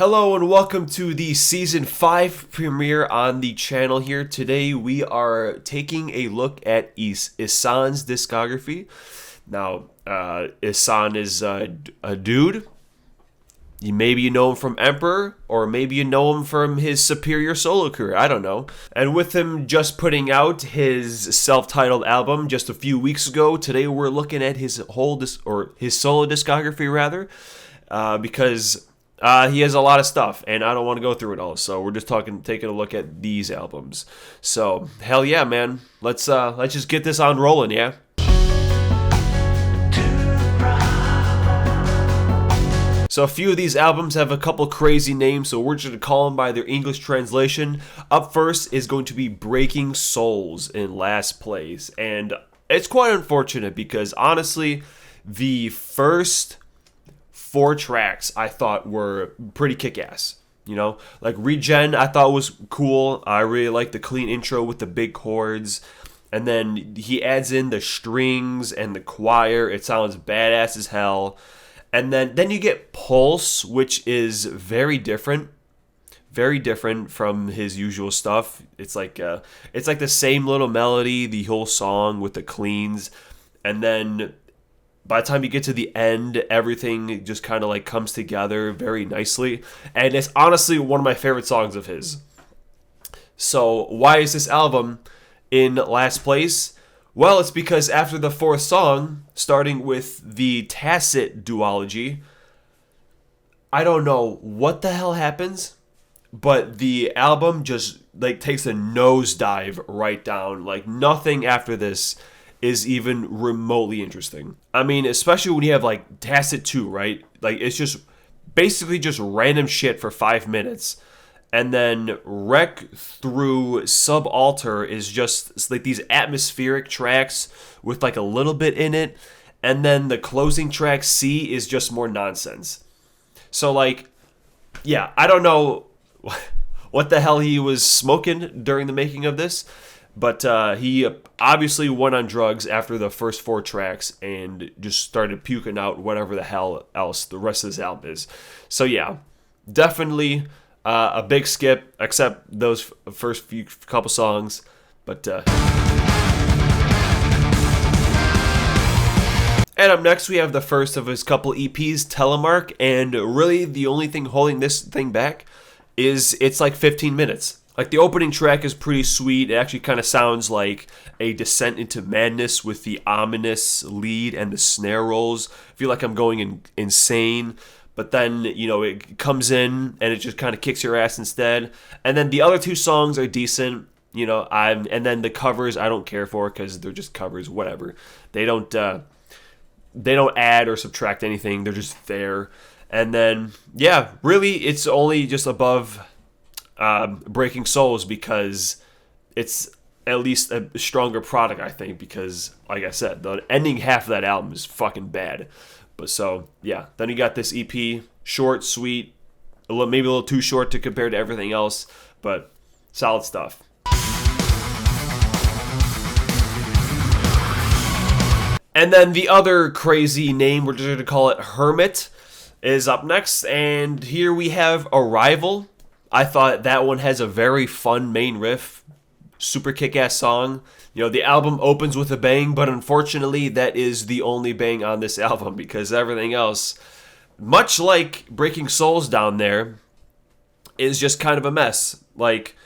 Hello and welcome to the Season 5 premiere on the channel here. Today we are taking a look at Ihsahn's discography. Now, Ihsahn is a dude. Maybe you know him from Emperor, or maybe you know him from his Superior solo career, I don't know. And with him just putting out his self-titled album just a few weeks ago, today we're looking at his his solo discography rather, because he has a lot of stuff, and I don't want to go through it all. So we're just taking a look at these albums. So hell yeah, man, let's just get this on rolling, yeah. So a few of these albums have a couple crazy names, so we're just going to call them by their English translation. Up first is going to be Breaking Souls in last place, and it's quite unfortunate because honestly, the first 4 tracks I thought were pretty kick-ass. You know, like Regen I thought was cool. I really liked the clean intro with the big chords. And then he adds in the strings and the choir. It sounds badass as hell. And then you get Pulse, which is very different from his usual stuff. It's like the same little melody, the whole song with the cleans. And then by the time you get to the end, everything just kind of like comes together very nicely. And it's honestly one of my favorite songs of his. So why is this album in last place? Well, it's because after the 4th song, starting with the Tacit duology, I don't know what the hell happens, but the album just like takes a nosedive right down. Like nothing after this is even remotely interesting. I mean, especially when you have like Tacit 2, right? Like it's just basically just random shit for 5 minutes. And then Wreck through Subalter is just like these atmospheric tracks with like a little bit in it. And then the closing track C is just more nonsense. So like, yeah, I don't know what the hell he was smoking during the making of this. But he obviously went on drugs after the first 4 tracks and just started puking out whatever the hell else the rest of this album is. So yeah, definitely a big skip, except those first couple songs. But and up next we have the first of his couple EPs, Telemark, and really the only thing holding this thing back is it's like 15 minutes. Like the opening track is pretty sweet. It actually kind of sounds like a descent into madness with the ominous lead and the snare rolls. I feel like I'm going insane. But then, you know, it comes in and it just kind of kicks your ass instead. And then the other 2 songs are decent, you know. And then the covers I don't care for because they're just covers, whatever. They don't add or subtract anything. They're just there. And then yeah, really, it's only just above Breaking Souls because it's at least a stronger product, I think, because like I said, the ending half of that album is fucking bad. But so yeah, then you got this EP, short, sweet, maybe a little too short to compare to everything else, but solid stuff. And then the other crazy name, we're just going to call it Hermit, is up next, and here we have Arrival. I thought that one has a very fun main riff, super kick-ass song. You know, the album opens with a bang, but unfortunately that is the only bang on this album because everything else, much like Breaking Souls down there, is just kind of a mess. Like,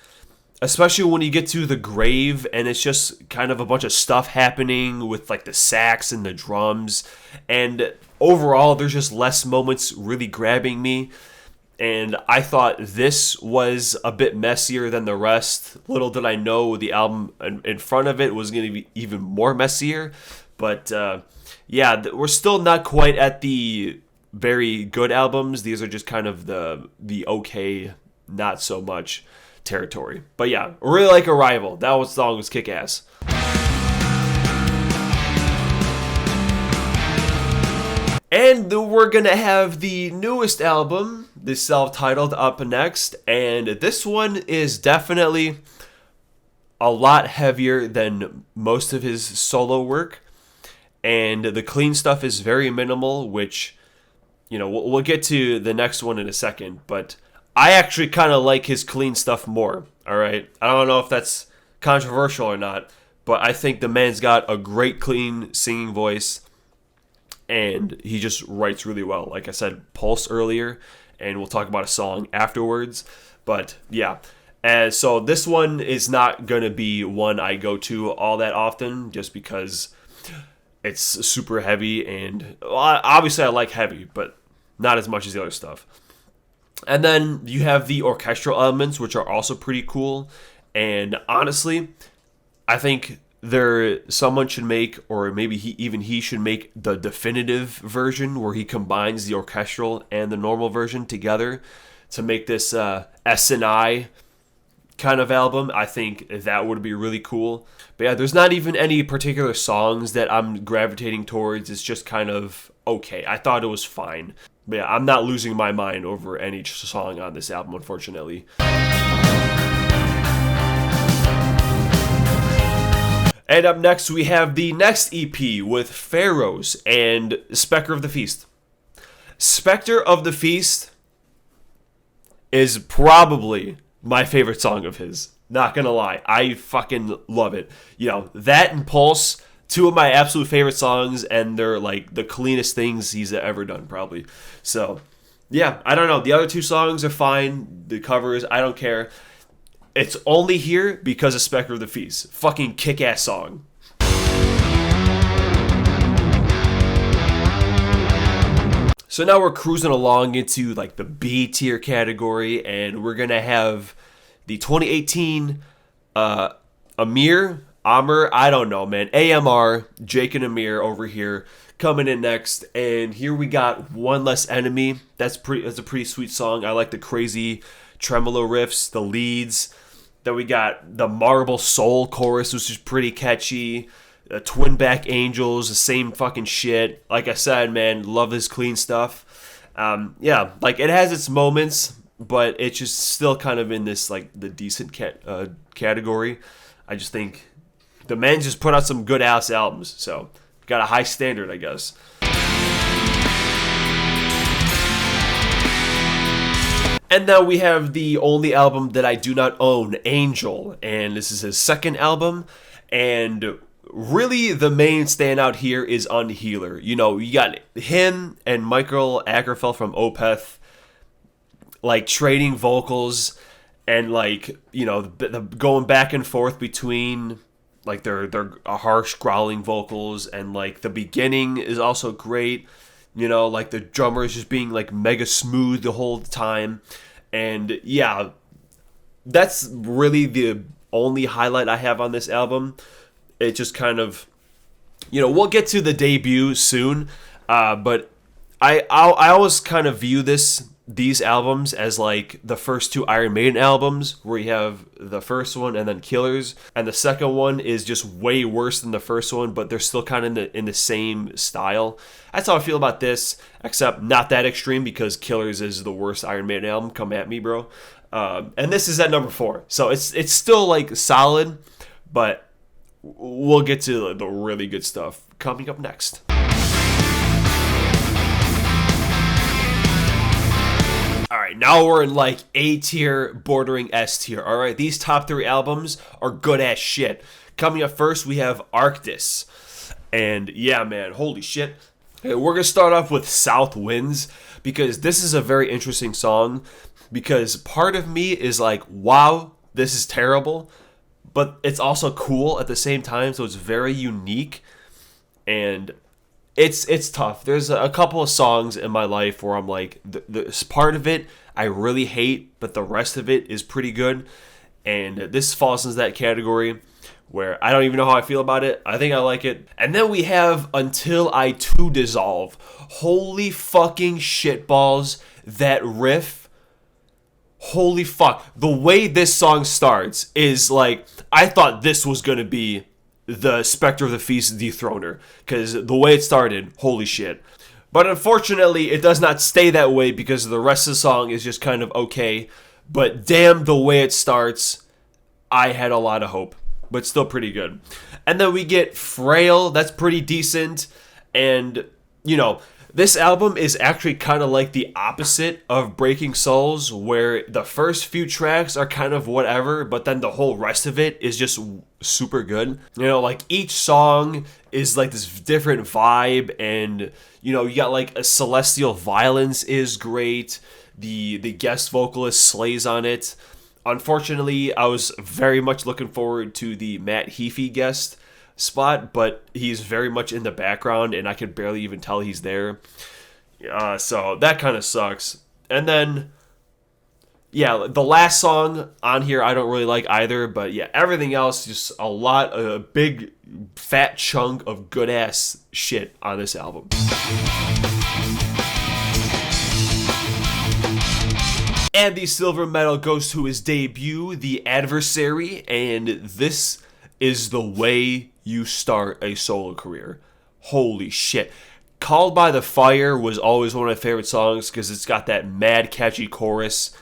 especially when you get to The Grave and it's just kind of a bunch of stuff happening with like the sax and the drums. And overall, there's just less moments really grabbing me. And I thought this was a bit messier than the rest. Little did I know the album in front of it was going to be even more messier. But yeah, we're still not quite at the very good albums. These are just kind of the okay, not so much territory. But yeah, I really like Arrival. That song was kick-ass. And we're going to have the newest album, the self-titled, up next. And this one is definitely a lot heavier than most of his solo work. And the clean stuff is very minimal, which we'll get to the next one in a second, but I actually kind of like his clean stuff more. All right, I don't know if that's controversial or not, but I think the man's got a great clean singing voice, and he just writes really well. Like I said, Pulse earlier, and we'll talk about a song afterwards. But yeah, and so this one is not gonna be one I go to all that often, just because it's super heavy, and obviously I like heavy, but not as much as the other stuff. And then you have the orchestral elements, which are also pretty cool. And honestly, I think someone should make, or maybe he should make the definitive version where he combines the orchestral and the normal version together to make this S&I kind of album. I think that would be really cool. But yeah, there's not even any particular songs that I'm gravitating towards. It's just kind of okay. I thought it was fine. But yeah, I'm not losing my mind over any song on this album, unfortunately. And up next, we have the next EP with Pharaohs and Spectre of the Feast. Spectre of the Feast is probably my favorite song of his. Not gonna lie. I fucking love it. That and Pulse, two of my absolute favorite songs, and they're like the cleanest things he's ever done, probably. So, yeah, I don't know. The other two songs are fine. The covers, I don't care. It's only here because of Spectre of the Feast. Fucking kick-ass song. So now we're cruising along into like the B tier category, and we're gonna have the 2018 Amir, I don't know, man. AMR, Jake and Amir over here coming in next, and here we got One Less Enemy. That's a pretty sweet song. I like the crazy tremolo riffs, the leads. Then we got the Marble Soul chorus, which is pretty catchy. Twin Back Angels, the same fucking shit. Like I said, man, love this clean stuff. Yeah, like it has its moments, but it's just still kind of in this like the decent category. I just think the man just put out some good ass albums, so got a high standard, I guess. And now we have the only album that I do not own, Angel, and this is his second album, and really the main standout here is Unhealer. You got him and Michael Ackerfeld from Opeth, like trading vocals, and like, the going back and forth between like their harsh growling vocals, and like the beginning is also great. Like the drummer is just being like mega smooth the whole time. And yeah, that's really the only highlight I have on this album. It just kind of, we'll get to the debut soon, but I always kind of view these albums as like the first two Iron Maiden albums, where you have the first one and then Killers, and the second one is just way worse than the first one, but they're still kind of in the same style. That's how I feel about this, except not that extreme, because Killers is the worst Iron Maiden album. Come at me, bro. And this is at number 4, so it's still like solid, but we'll get to the really good stuff coming up next. Alright, now we're in like A tier, bordering S tier. Alright, these top 3 albums are good ass shit. Coming up first, we have Arctis. And yeah, man, holy shit. Okay, we're going to start off with South Winds, because this is a very interesting song. Because part of me is like, wow, this is terrible. But it's also cool at the same time, so it's very unique. And it's tough. There's a couple of songs in my life where I'm like, this part of it I really hate, but the rest of it is pretty good. And this falls into that category where I don't even know how I feel about it. I think I like it. And then we have Until I Too Dissolve. Holy fucking shitballs, that riff. Holy fuck. The way this song starts is like, I thought this was going to be the Spectre of the Feast dethroner, because the way it started, holy shit. But unfortunately, it does not stay that way, because the rest of the song is just kind of okay. But damn, the way it starts, I had a lot of hope, but still pretty good. And then we get Frail. That's pretty decent. And, This album is actually kind of like the opposite of Breaking Souls, where the first few tracks are kind of whatever, but then the whole rest of it is just super good. You know, like each song is like this different vibe, and you know, you got like a Celestial Violence is great. The guest vocalist slays on it. Unfortunately, I was very much looking forward to the Matt Heafy guest spot, but he's very much in the background and I could barely even tell he's there. So that kind of sucks. And then, yeah, the last song on here I don't really like either, but yeah, everything else just a big fat chunk of good ass shit on this album. And the silver medal goes to his debut, The Adversary, and this is the way you start a solo career. Holy shit. Called by the Fire was always one of my favorite songs because it's got that mad catchy chorus.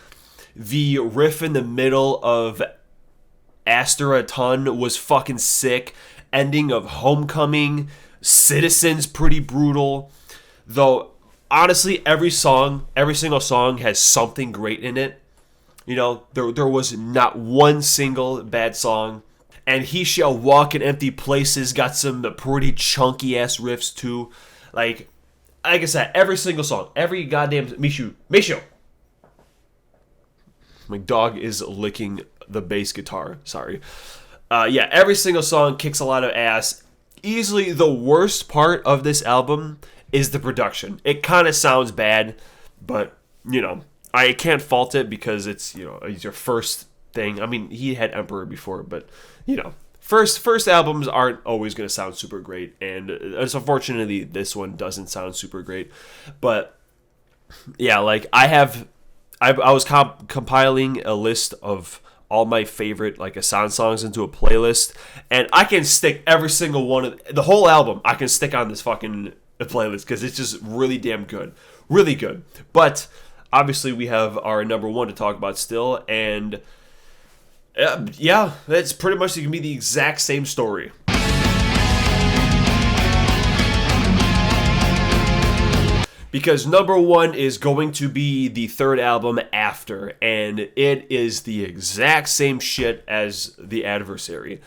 The riff in the middle of Aster a Ton was fucking sick. Ending of Homecoming, Citizen's pretty brutal. Though, honestly, every single song has something great in it. You know, there was not one single bad song. And He Shall Walk in Empty Places got some pretty chunky ass riffs too. Like I said, every single song, every goddamn Mishu. My dog is licking the bass guitar. Sorry. Yeah, every single song kicks a lot of ass. Easily the worst part of this album is the production. It kind of sounds bad, but you know, I can't fault it because it's, you know, it's your first thing. I mean, he had Emperor before, but you know, first albums aren't always going to sound super great, and it's unfortunately this one doesn't sound super great. But yeah, like I was compiling a list of all my favorite like Ihsahn songs into a playlist, and I can stick every single one of the whole album. I can stick on this fucking playlist because it's just really damn good, really good. But obviously, we have our number one to talk about still, and yeah, that's pretty much going to be the exact same story. Because number one is going to be the third album After, and it is the exact same shit as The Adversary.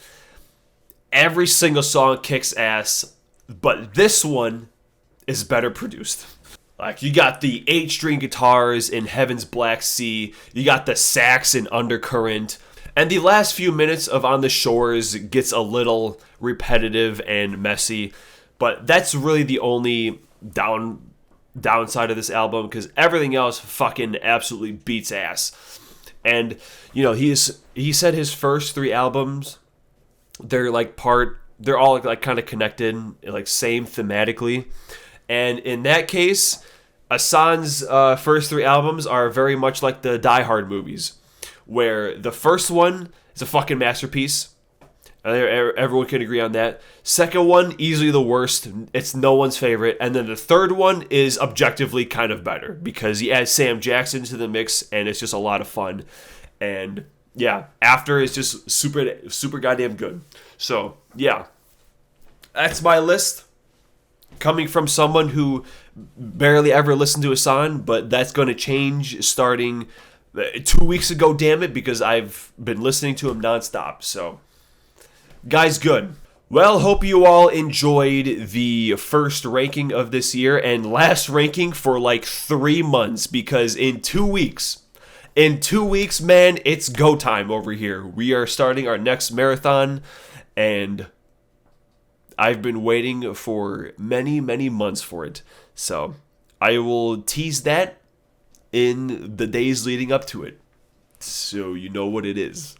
Every single song kicks ass, but this one is better produced. Like, you got the 8-string guitars in Heaven's Black Sea, you got the sax in Undercurrent, and the last few minutes of On the Shores gets a little repetitive and messy, but that's really the only downside of this album, because everything else fucking absolutely beats ass. And, you know, he said his first 3 albums, they're all like kind of connected, like same thematically. And in that case, Ihsahn's first 3 albums are very much like the Die Hard movies, where the first one is a fucking masterpiece. Everyone can agree on that. Second one, easily the worst. It's no one's favorite. And then the third one is objectively kind of better because he adds Sam Jackson to the mix, and it's just a lot of fun. And yeah, After is just super goddamn good. So yeah, that's my list. Coming from someone who barely ever listened to Ihsahn, but that's going to change starting 2 weeks ago, damn it, because I've been listening to him nonstop. So, guys, good. Well, hope you all enjoyed the first ranking of this year and last ranking for like 3 months, because in 2 weeks, man, it's go time over here. We are starting our next marathon, and I've been waiting for many, many months for it. So I will tease that in the days leading up to it, so you know what it is.